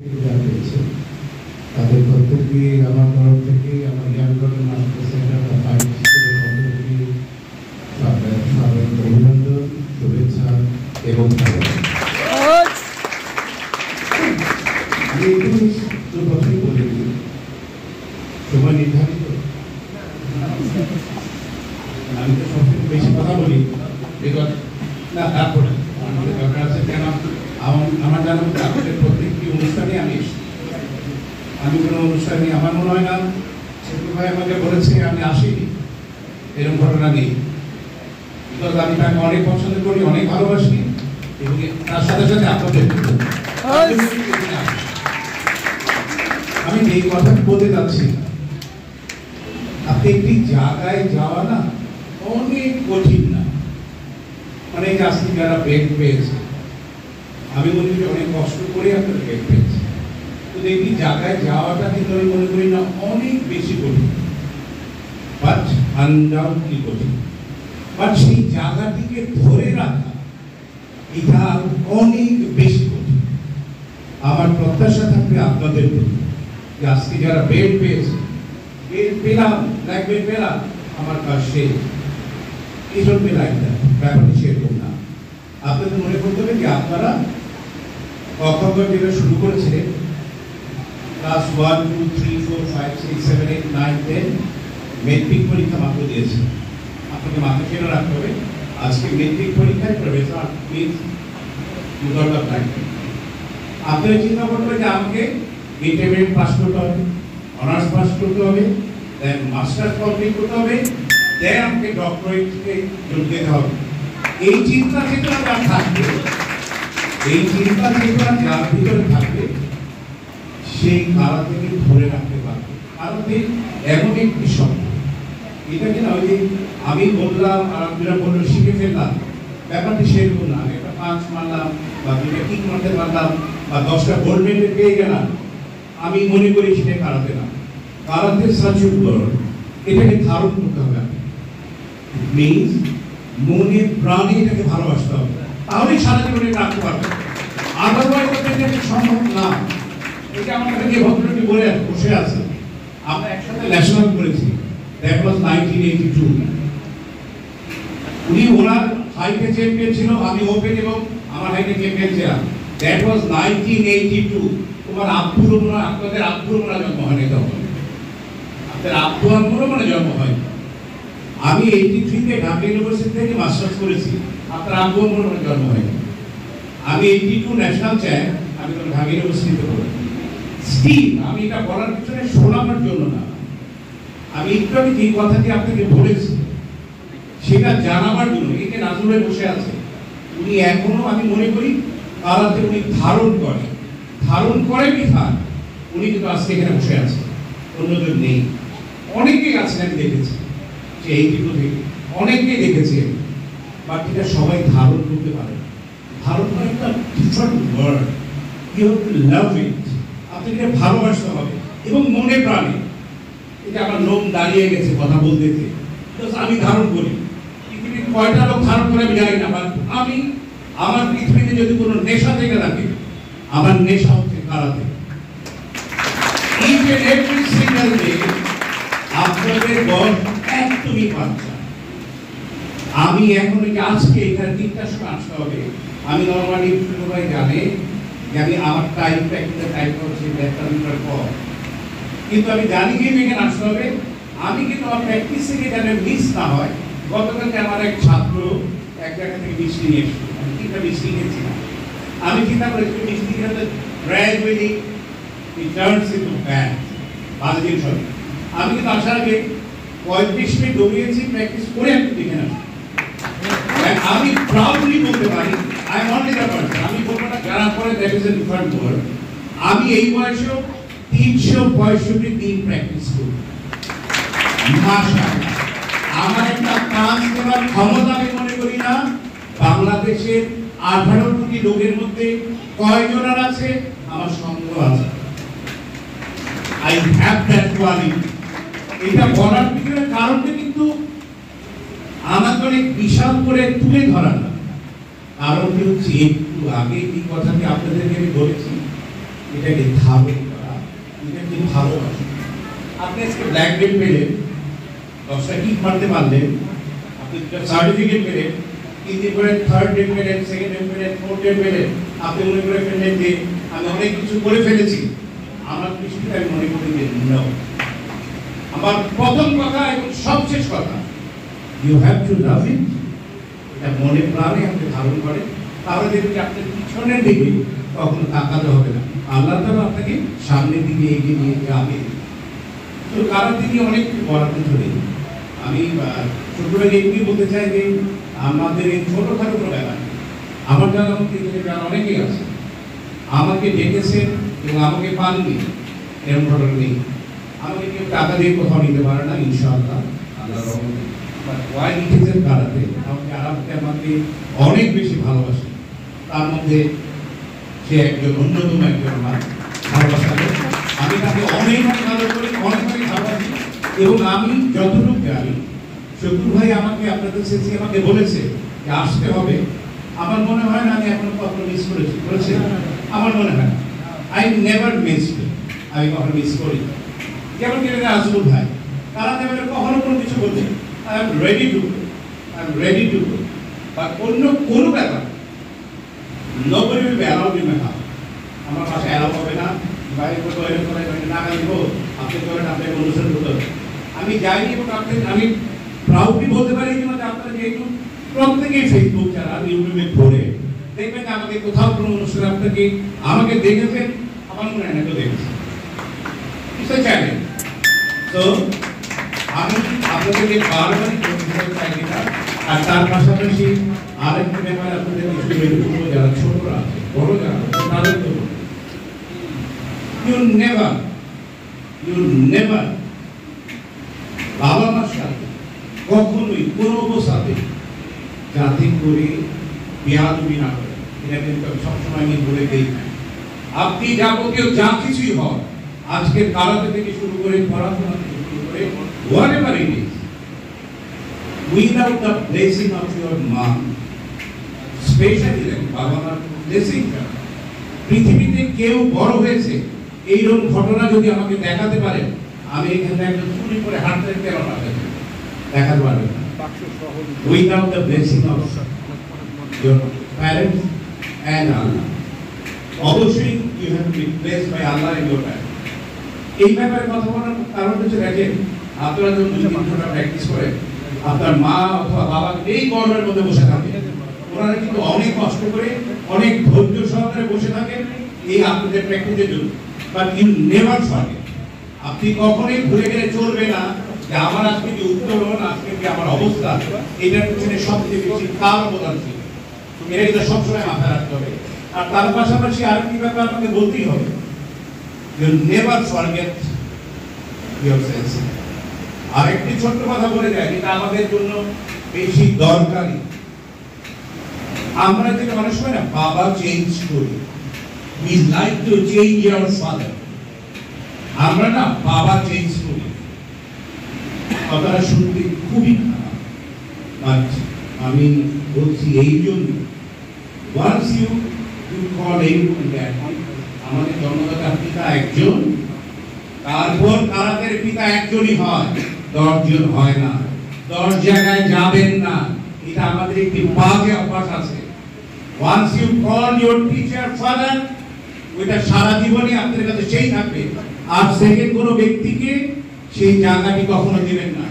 তাদের প্রত্যেককে আমার তরফ থেকে আমার জ্ঞানগঠন অভিনন্দন, শুভেচ্ছা এবং কথাই বলে সময় নির্ধারিত। আমি তো সবচেয়ে বেশি কথা বলি না, তারপরে আমাদের দরকার আছে কেন আমার জানা মতো আপনাদের প্রত্যেকটি অনুষ্ঠানে আমি কোনো অনুষ্ঠানে আমার মনে হয় না সেটু ভাই আমাকে বলেছে আমি আসিনি, এরকম ঘটনা নেই। বিকজ আমি তাকে অনেক পছন্দ করি, অনেক ভালোবাসি এবং তার সাথে সাথে আপনাদের আমি এই কথা বলতে যাচ্ছি। আপনি একটি জায়গায় যাওয়া না অনেক কঠিন না, অনেক আজকে যারা বেগ পেয়েছে, আমি মনে করি অনেক কষ্ট করে আপনারা বেগ পেয়েছে, তো একটি জায়গায় যাওয়াটা কিন্তু আমি মনে করি না অনেক বেশি কঠিন, বাট আনডাউটলি কঠিন। বাট সেই জায়গাটিকে ধরে রাখা এটা অনেক বেশি কঠিন। আমার প্রত্যাশা থাকবে আপনাদের প্রতি যে আজকে যারা বেড পেয়েছে, বেড পেলাম, ব্ল্যাক বেড পেলাম, আমার কাজ শেষ, এই জন্য ব্যাপারটি সেরকম না। আপনাদের মনে করতে হবে যে আপনারা অক্ষর যেটা শুরু করেছে ক্লাস 1, 2, 3, 4, 5, 6, 7, 8, 9, 10 মেট্রিক পরীক্ষা মাত্র দিয়েছে। আপনাকে মাথা খেয়ে রাখতে হবে আজকে মেট্রিক পরীক্ষায় প্রফেসর মিন্স আপনারা চিন্তা করবেন যে আমাকে ইন্টারমিডিয়েট পাস করতে হবে, অনার্স পাস করতে হবে, দেন মাস্টার্স কমপ্লিট করতে হবে, দেন আমাকে ডক্টরেটে যোগ দিতে হবে। এই চিন্তা চেতনা যার থাকবে, এই চিন্তা চেতনা যার ভিতরে থাকবে, সেই কারাতেকে ধরে রাখতে পারবে। কারাতে এমন একটি শব্দ, এটা কিনা ওই যে আমি বললাম আর আপনারা বললো শিখে ফেললাম, ব্যাপারটি সেরকম না। আমি একটা 5 মারলাম বা 2টা কিক মারতে পারলাম বা 10টা গোল্ড মেডেল পেয়ে গেলাম, আমি মনে করি সেটা কারাতে না। কারাতে সাচুর এটাকে ধারণ করতে হবে, মিনস মনে প্রাণে এটাকে ভালোবাসতে হবে, তাহলেই সারা জীবনে রাখতে পারবে। আদারওয়াইজ এটা সম্ভব না। এটা আমার কাছে ভদ্রটি বলে বসে আছে, আমরা একসাথে ন্যাশনাল করেছি, দ্যাট ওয়াজ 1982। উনি ওনার হাইটে চ্যাম্পিয়ন ছিল, আমি ওপেন এবং আমার হাইটে চ্যাম্পিয়ন ছিলাম, দ্যাট ওয়াজ 1982। তোমার আব্বুর মনে, আপনাদের আব্বুর মনে জন্ম হয়নি তখন, আপনাদের আব্বু আব্বুরও মনে জন্ম হয়নি। আমি 83-তে ঢাকা ইউনিভার্সিটি থেকে মাস্টার্স করেছি, আপনার আব্বুর মনে জন্ম হয়নি। আমি 82 ন্যাশনাল চ্যাম্প, আমি তখন ঢাকা ইউনিভার্সিটিতে পড়েছি। স্টিল আমি এটা বলার পিছনে শোনাবার জন্য না, আমি একটু আমি যে কথাটি আপনাকে বলেছি সেটা জানাবার জন্য। একে নাজুলে বসে আছে, উনি এখনো আমি মনে করি কারাতে উনি ধারণ করে বিধান উনি কিন্তু আজকে এখানে বসে আছে, অন্যদের নেই। অনেকেই আছেন আমি দেখেছি যে এই দিক থেকে অনেককেই দেখেছি, বাট এটা সবাই ধারণ করতে পারে। ধারণ করা একটা different word, you have to love it. আপনাকে ভালোবাসতে হবে এবং মনে প্রাণে। এটা আমার লোম দাঁড়িয়ে গেছে কথা বলতে, আমি ধারণ করি। পৃথিবীর কয়টা লোক ধারণ করে আমি জানি না, আমি আমার পৃথিবীতে যদি কোনো নেশা থেকে থাকে, আমার নেশা হচ্ছে কারাতে। আপনাদের বল একদমই বাচ্চা। আমি এখন আজকে এখানে 3টার সময় আসতে হবে। আমি নর্মালি সবাই জানে যে আমি আমার টাইমটা একটা টাইম হচ্ছে 1:30 পর, কিন্তু আমি জানি যে এখানে আসতে হবে। আমি কিন্তু আমার প্র্যাকটিস থেকে যেন মিস না হয়। গতকালকে আমার এক ছাত্র এক জায়গা থেকে মিষ্টি নিয়ে এসেছিল, আমি 3টা মিষ্টি নিয়েছিলাম। আমি চিন্তা করেছি মিষ্টি খেতে gradually it turns into bad, ভালো জিনিস হবে। আমি কিন্তু আসার আগে 35 মিনিট দৌড়িয়েছি, প্র্যাকটিস করে আমি এখানে আসি। আমি প্রাউডলি বলতে পারি I am only the person. আমি বলবো না যারা পরে that is a different word. আমি এই বয়সেও 365 দিন প্র্যাকটিস করি। মাশাআল্লাহ, আমার একটা কাজ করার ক্ষমতা আমি মনে করি না বাংলাদেশের 18 কোটি লোকের মধ্যে কয়জনের আছে, আমার সন্দেহ আছে। I have that quality. এটা বলার পিছনে কারণটা কিন্তু আমাকে অনেক বিশাল করে তুলে ধরা না, কারণটি হচ্ছে একটু আগে এই কথাটি আপনাদেরকে আমি বলেছি এটাকে ধারণ করা, এটাকে ভালোবাসা। আপনি আজকে ব্ল্যাক বেল্ট পেলেন, 10টা কিক মারতে পারলেন, আপনি সার্টিফিকেট পেলেন, কিন্তু করে থার্ড ডে পেলেন, সেকেন্ড ডে পেলেন, ফোর্থ ডে পেলেন, আপনি মনে করে ফেললেন যে আমি অনেক কিছু করে ফেলেছি। আমার কিছুটা আমি মনে করি যে no। আমার প্রথম কথা এবং সবশেষ কথা, ইউ হ্যাভ টু লাভ ইট। এটা মনে প্রাণে আপনি ধারণ করেন, তাহলে দেখবেন আপনার পিছনের দিকে কখনো তাকাতে হবে না। আল্লাহ তাআলা আপনাকে সামনের দিকে এগিয়ে নিয়ে যাবে। তো কারোর দিকে অনেক বরাদ্দ ধরে আমি ছোটবেলা এমনি বলতে চাই যে আমাদের এই ছোটখাটো কোনো ব্যাপার, আমার জানা মধ্যে যারা অনেকেই আছে আমাকে ডেকেছেন এবং আমাকে পাননি, এরকম ঘটনা নেই। আমাকে কেউ টাকা দিয়ে কোথাও নিতে পারে না, ইনশাআল্লাহ আল্লাহর রহমতে। বাট ওয়াই লিখেছেন কারাতে আমাকে অনেক বেশি ভালোবাসে, তার মধ্যে সে একজন অন্যতম একজন আমার ভালোবাসা। আমি তাকে অনেক ভালো করি, অনেক ভালোবাসি এবং আমি যতটুকু জানি শত্রু ভাই আমাকে আপনাদের শেষে আমাকে বলেছে যে আসতে হবে। আমার মনে হয় না আমি এখনো কখনো মিস করেছি, বলেছে আমার মনে হয় আই নেভার মিস, আমি কখনো মিস করি। যেমন কি আজমুল ভাই তারা নেবেন কখনো কোনো কিছু বলছে I am ready to go, I am ready to go. বা অন্য কোনো ব্যাপার nobody will be allowed in my house, আমার পাশে অ্যালাউ হবে না। ভাই বলবো এরকম করে টাকা দিব, আপনি করেন, আপনাকে অনুসরণ করতে হবে। আমি যাইনি এবং আমি প্রাউডলি বলতে পারি যে আপনারা যেহেতু প্রত্যেকেই ফেসবুক যারা ইউটিউবে ঘোরে দেখবেন আমাকে কোথাও কোনো অনুষ্ঠানে আপনাকে আমাকে দেখেছেন, আমার মনে হয় না কেউ দেখেছে। তো আমি আপনাদেরকে বারবারই বলতে চাই না। আর তার পাশাপাশি আরেকটা ব্যাপার আপনাদের যারা ছোটরা আছে, বড় যারা তাদের তো you never বাবা মার সাথে কখনোই কোনো অবস্থাতে যাতে করে বেয়াদবি না করে, এটা কিন্তু সবসময় আমি বলে দিই। আপনি যাবতীয় যা কিছুই হয়, আজকের কারাতে থেকে শুরু করে পড়াশোনা থেকে শুরু করে whatever it is, without the blessing of your mom, especially বাবা মার blessing, পৃথিবীতে কেউ বড় হয়েছে এইরকম ঘটনা যদি আমাকে দেখাতে পারে, আমি এখানে একদম চুরি করে হাঁটতে কেন দেখাতে পারবেন না। Without the blessing of your parents and আল্লাহ, অবশ্যই you have to be blessed by আল্লাহ এন্ড ইউর প্যারেন্টস। এই ব্যাপারে কথা বলার কারণ হচ্ছে দেখেন, আপনারা যখন 2-3 ঘন্টা প্র্যাকটিস করেন, আপনার মা অথবা বাবা এই গরমের মধ্যে বসে থাকে, ওনারা কিন্তু অনেক কষ্ট করে অনেক ধৈর্য সহকারে বসে থাকেন এই আপনাদের প্র্যাকটিসের জন্য। বাট ইউ নেভার ফরগেট, আপনি কখনোই ভুলে গেলে চলবে না যে আমার আজকে যে উত্তরণ, আজকে যে আমার অবস্থা, এটার পিছনে সবচেয়ে বেশি কার অবদান ছিল, এটা কিন্তু সবসময় মাথায় রাখতে হবে। আর তার পাশাপাশি আরেকটি ব্যাপার আপনাকে বলতেই হবে, you never forget your sense. আরেকটি ছোট্ট কথা বলে যায়, যেটা আমাদের জন্য বেশি দরকারি। আমরা যেটা অনেক সময় না বাবা চেঞ্জ করি, we like to change our father, আমরা না বাবা চেঞ্জ করি। কথাটা শুনতে খুবই খারাপ, বাট আমি বলছি এই জন্য, once you call everyone that, আমাদের জন্মদাতা পিতা একজন, তারপর তাদের পিতা একজনই হয়, 10 জন হয় না। 10 জায়গায় যাবেন না, এটা আমাদের একটি বাজে অভ্যাস আছে। Once you call your teacher father, ওইটা সারা জীবনই আপনার কাছে সেই থাকবে। আর সেকেন্ড কোনো ব্যক্তিকে সেই জায়গাটি কখনো দিবেন না,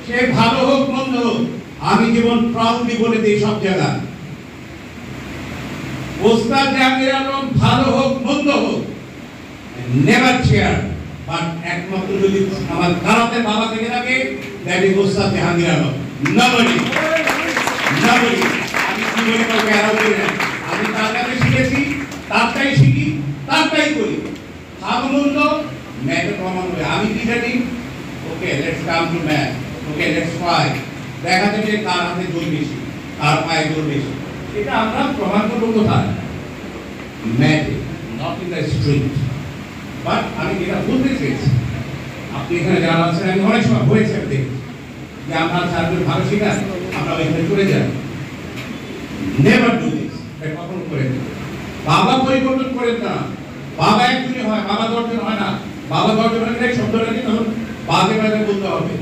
সে ভালো হোক মন্দ হোক। আমি যেমন প্রাউডলি বলে দিই সব জায়গায়, ওস্তাদ জাহাঙ্গীর আলম ভালো হোক মন্দ হোক, নেভার চেয়ার। বাট একমাত্র যদি আমার কারাতে বাবা থেকে থাকে, দ্যাট ইজ ওস্তাদ জাহাঙ্গীর আলম, নবডি। আমি জীবনে কাউকে এড়াও করি না, আমি তার কাছে শিখেছি, তারটাই শিখি, তারটাই করি। সামূল্য ম্যাথে প্রমাণ হবে। আমি কি জানি, okay let's come to math, okay let's fight, দেখা যাবে কার হাতে জোর বেশি, কার পায়ে জোর বেশি। এটা আমরা প্রমাণ করবো কোথায়? ম্যাথে, not in the street. But আমি যেটা বলতে চেয়েছি, আপনি এখানে যারা আছেন, আমি অনেক সময় হয়েছে দেখি যে আমরা সার্ভে ভালো শিখান, আমরা ওইখানে চলে যাই। নেভার ডু দিস, এটা কখনো করেন না। বাবা পরিবর্তন করেন না, বাবা একজনই হয়, বাবা 10 জন হয় না। বাবা 10 জন হলে শব্দটাকে তখন বাজে বাজে বলতে হবে।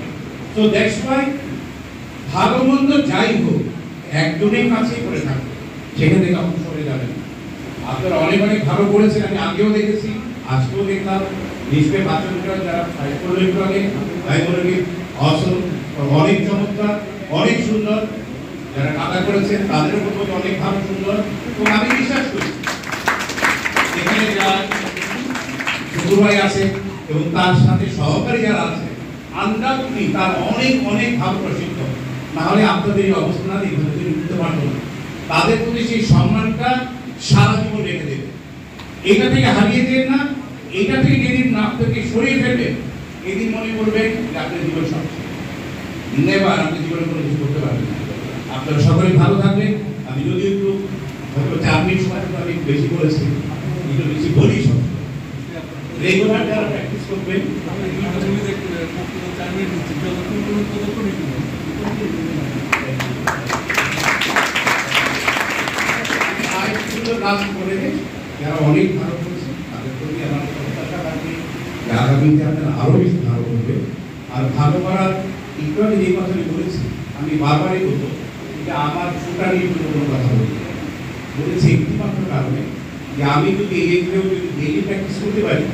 তো দ্যাটস ওয়াই ভালো মন্দ যাই হোক একজনের কাছেই করে থাকবে, সেখান থেকে আপনি সরে যাবেন। আপনারা অনেক অনেক ভালো করেছেন, আমি আগেও দেখেছি, আজকেও দেখলাম। নিশ্চয়ই বাচ্চারা যারা অনেক চমৎকার, অনেক সুন্দর, যারা কাদা করেছেন তাদেরও বলবো অনেক ভালো সুন্দর। এবং আমি বিশ্বাস করি এখানে যারা ছোট ভাই আছে এবং তার সাথে সহকারী যারা আছে আন্দাজুনি তার অনেক অনেক ভালো প্রশিক্ষণ, না হলে আপনাদের এই অবস্থান এখানে তৈরি করতে পারতো না। তাদের প্রতি সেই সম্মানটা সারা জীবন রেখে দেবে। এটা থেকে হারিয়ে দেন না, এটা থেকে যেদিন আপনাকে সরিয়ে ফেলবে এদিন মনে করবেন যে আপনার জীবন সবচেয়ে নেবার আপনি জীবনে কোনো কিছু করতে পারবেন না। আপনারা সকলে ভালো থাকবেন। আমি যদি একটু হয়তো 4 মিনিট সময় আমি বেশি বলেছি, একটু বেশি বলি সব রেগুলার যারা প্র্যাকটিস করবেন যারা অনেক ভালো করেছে তাদের প্রতি আমার প্রত্যাশা থাকবে যে আগামীতে আপনারা আরো বেশি ভালো করবে। আর ভালো করার একটু আমি যে কথাটি বলেছি আমি বারবারই বলবো যে আমার ফুটা নিয়ে কোনো কথা বলেছি একটিমাত্র কারণে যে আমি যদি এগুলো যদি ডেইলি প্র্যাকটিস করতে পারি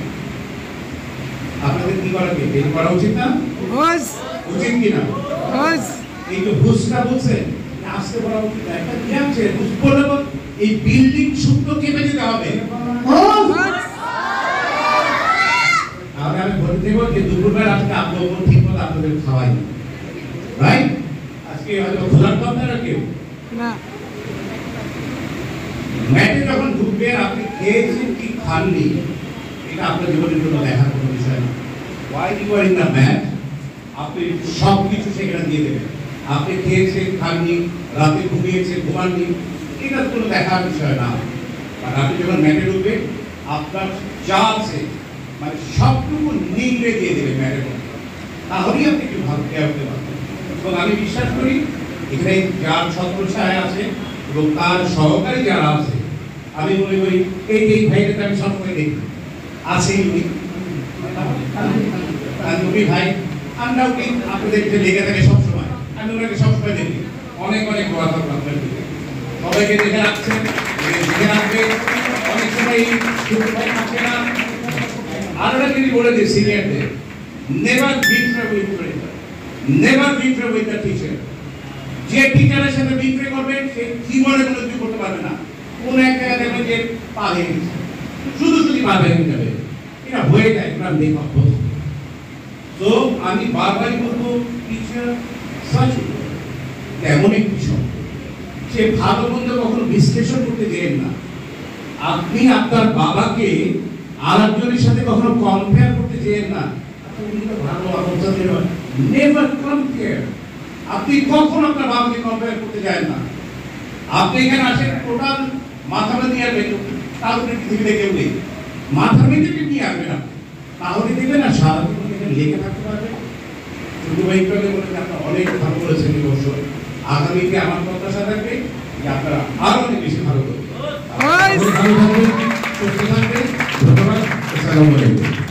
আপনাদের কি করা করা উচিত না? উচিত কিনা? এই যে হুসটা বলছে আসতে বলা উচিত না, একটা কি আছে হুস বললে এই বিল্ডিং শুদ্ধ কেটে যেতে হবে। আমি বলে দেবো যে দুপুরবেলা আজকে আপনার ঠিক মতো আপনাদের খাওয়াই, রাইট? আজকে হয়তো খোলার তো আপনারা কেউ না ম্যাটে যখন ঢুকবেন আপনি খেয়েছেন কি খাননি এটা আপনার জীবনের জন্য দেখার কোনো বিষয় না। Why you are in the mat, আপনি সব কিছু সেখানে দিয়ে দেবেন। আপনি খেয়েছেন খাননি, রাতে ঘুমিয়েছেন ঘুমাননি, এটা কোনো দেখার বিষয় না। আর আপনি যখন ম্যাটে ঢুকবেন আপনার যা আছে মানে সবটুকু নিংড়ে দিয়ে দেবেন ম্যাটের মধ্যে, তাহলেই আপনি একটু ভালো খেয়ে উঠতে পারবেন। এবং আমি বিশ্বাস করি এখানে যার ছত্রছায়া আছে এবং তার সহকারী যারা আছে আমি মনে করি এই ভাইটাকে আমি সবসময় দেখি আছে উনি ভাই আমরাও কি আপনাদের লেগে থাকে সবসময়, আমি ওনাকে সবসময় দেখি। অনেক অনেক দোয়া করবো আপনার দিকে, সবাইকে দেখে রাখছেন, দেখে রাখবে। অনেক সময় ভাই থাকে না। আর একটা জিনিস বলে দিই সিনিয়রদের, never betray with friend, never betray with the teacher. যে টিচারের সাথে বিট্রে করবে সে জীবনে কোনো কিছু করতে পারবে না। কোন এক জায়গায় দেখবেন যে পা ভেঙে গেছে, শুধু শুধু পা ভেঙে যাবে, এটা হয়ে যায়। আমরা দেখব তো আমি বারবারই বলবো টিচার সাচ এমন একটি শব্দ, সে ভালো মন্দ কখনো বিশ্লেষণ করতে দেন না। আপনি আপনার বাবাকে আর একজনের সাথে কখনো কম্পেয়ার করতে চেয়েন না। ভালো অবস্থা নেভার কম্পেয়ার। আপনি কখনো আপনার বাবাকে কম্পেয়ার করতে যান না। আপনি এখানে আসেন টোটাল মাথা নিয়ে আসবেন, তার উপরে পৃথিবীতে কেউ নেই, মাথা মেয়েদেরকে নিয়ে আসবেন আপনি, তাহলে দেখবেন না সারাদিন এখানে লেগে থাকতে পারবে। ছোট ভাইকে বলে আপনারা অনেক ভালো করেছেন এই বছর। আগামীতে আমার প্রত্যাশা থাকবে যে আপনারা আরো অনেক বেশি ভালো করবেন। ভালো থাকবেন, সুস্থ থাকবেন। ধন্যবাদ। আসসালামু আলাইকুম।